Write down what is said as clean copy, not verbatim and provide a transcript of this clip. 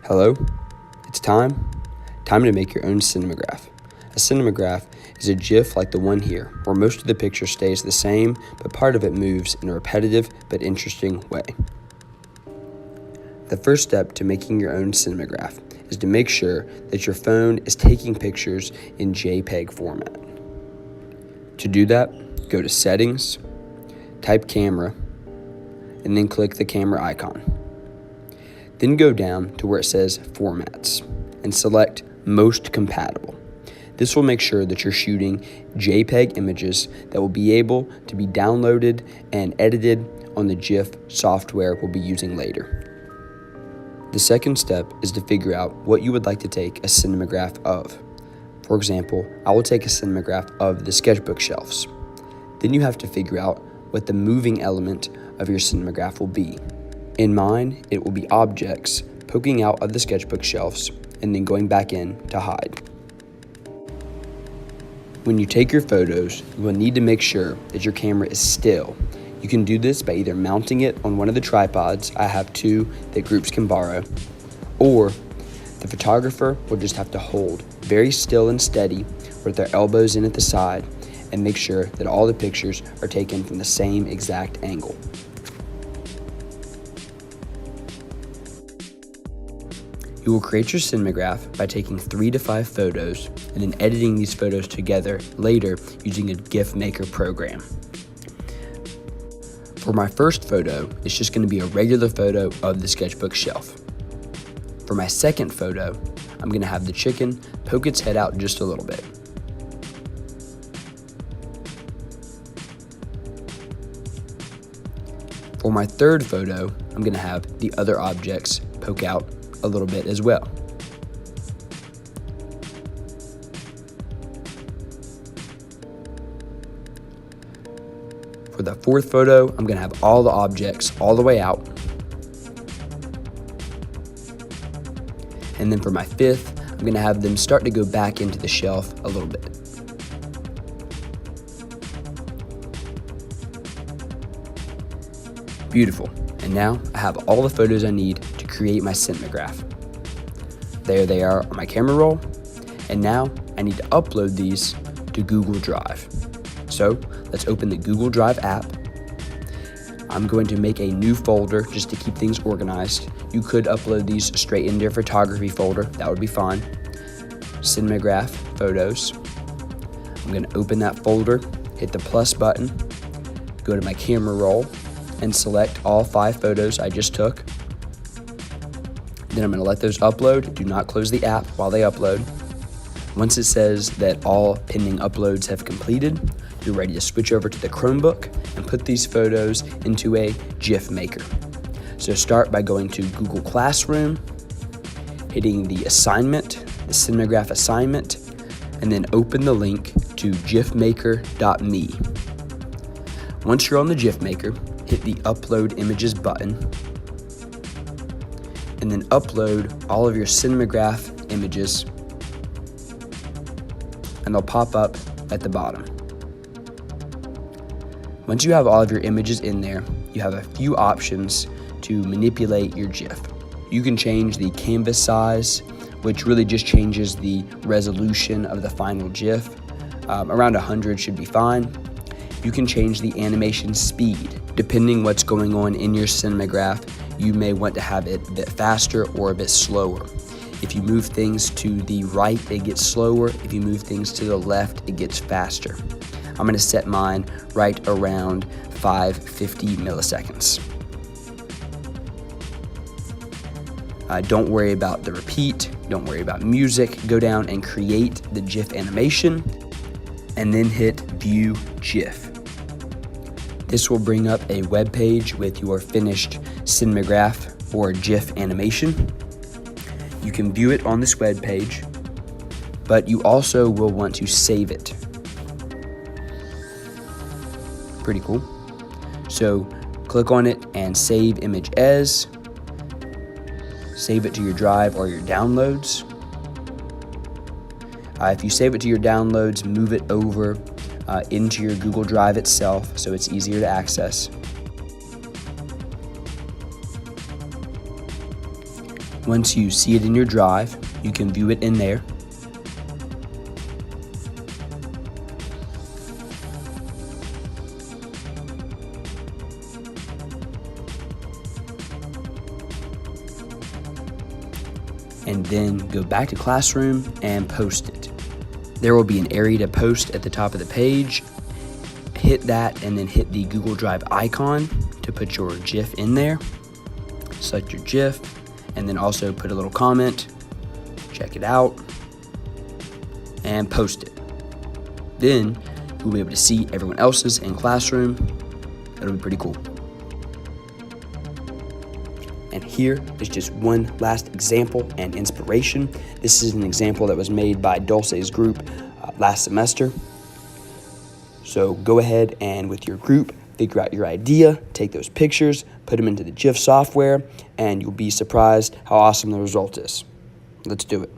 Hello, it's time to make your own cinemagraph. A cinemagraph is a GIF like the one here, where most of the picture stays the same, but part of it moves in a repetitive but interesting way. The first step to making your own cinemagraph is to make sure that your phone is taking pictures in JPEG format. To do that, go to Settings, type Camera, and then click the camera icon. Then go down to where it says Formats and select Most Compatible. This will make sure that you're shooting JPEG images that will be able to be downloaded and edited on the GIF software we'll be using later. The second step is to figure out what you would like to take a cinemagraph of. For example, I will take a cinemagraph of the sketchbook shelves. Then you have to figure out what the moving element of your cinemagraph will be. In mine, it will be objects poking out of the sketchbook shelves and then going back in to hide. When you take your photos, you will need to make sure that your camera is still. You can do this by either mounting it on one of the tripods, I have two that groups can borrow, or the photographer will just have to hold very still and steady with their elbows in at the side and make sure that all the pictures are taken from the same exact angle. You will create your cinemagraph by taking 3 to 5 photos and then editing these photos together later using a GIF maker program. For my first photo, it's just going to be a regular photo of the sketchbook shelf. For my second photo, I'm going to have the chicken poke its head out just a little bit. For my third photo, I'm going to have the other objects poke out a little bit as well. For the fourth photo, I'm going to have all the objects all the way out. And then for my fifth, I'm going to have them start to go back into the shelf a little bit. Beautiful. And now I have all the photos I need to create my cinemagraph. There they are on my camera roll, and now I need to upload these to Google Drive. So let's open the Google Drive app. I'm going to make a new folder just to keep things organized. You could upload these straight into your photography folder, that would be fine. Cinemagraph photos. I'm going to open that folder, hit the plus button, go to my camera roll, and select all 5 photos I just took. Then I'm going to let those upload. Do not close the app while they upload. Once it says that all pending uploads have completed, you're ready to switch over to the Chromebook and put these photos into a GIF maker. So start by going to Google Classroom, hitting the assignment, the cinemagraph assignment, and then open the link to gifmaker.me. Once you're on the GIF maker, hit the Upload Images button, and then upload all of your cinemagraph images, and they'll pop up at the bottom. Once you have all of your images in there, you have a few options to manipulate your GIF. You can change the canvas size, which really just changes the resolution of the final GIF. Around 100 should be fine. You can change the animation speed. Depending what's going on in your cinemagraph, you may want to have it a bit faster or a bit slower. If you move things to the right, it gets slower. If you move things to the left, it gets faster. I'm going to set mine right around 550 milliseconds. Don't worry about the repeat. Don't worry about music. Go down and create the GIF animation, and then hit View GIF. This will bring up a web page with your finished cinemagraph or GIF animation. You can view it on this web page, but you also will want to save it. Pretty cool. So click on it and save image as. Save it to your drive or your downloads. If you save it to your downloads, move it over into your Google Drive itself so it's easier to access. Once you see it in your drive, you can view it in there. And then go back to Classroom and post it. There will be an area to post at the top of the page. Hit that and then hit the Google Drive icon to put your GIF in there. Select your GIF and then also put a little comment, check it out, and post it. Then you'll be able to see everyone else's in Classroom. That'll be pretty cool. And here is just one last example and inspiration. This is an example that was made by Dulce's group last semester. So go ahead and with your group, figure out your idea, take those pictures, put them into the GIF software, and you'll be surprised how awesome the result is. Let's do it.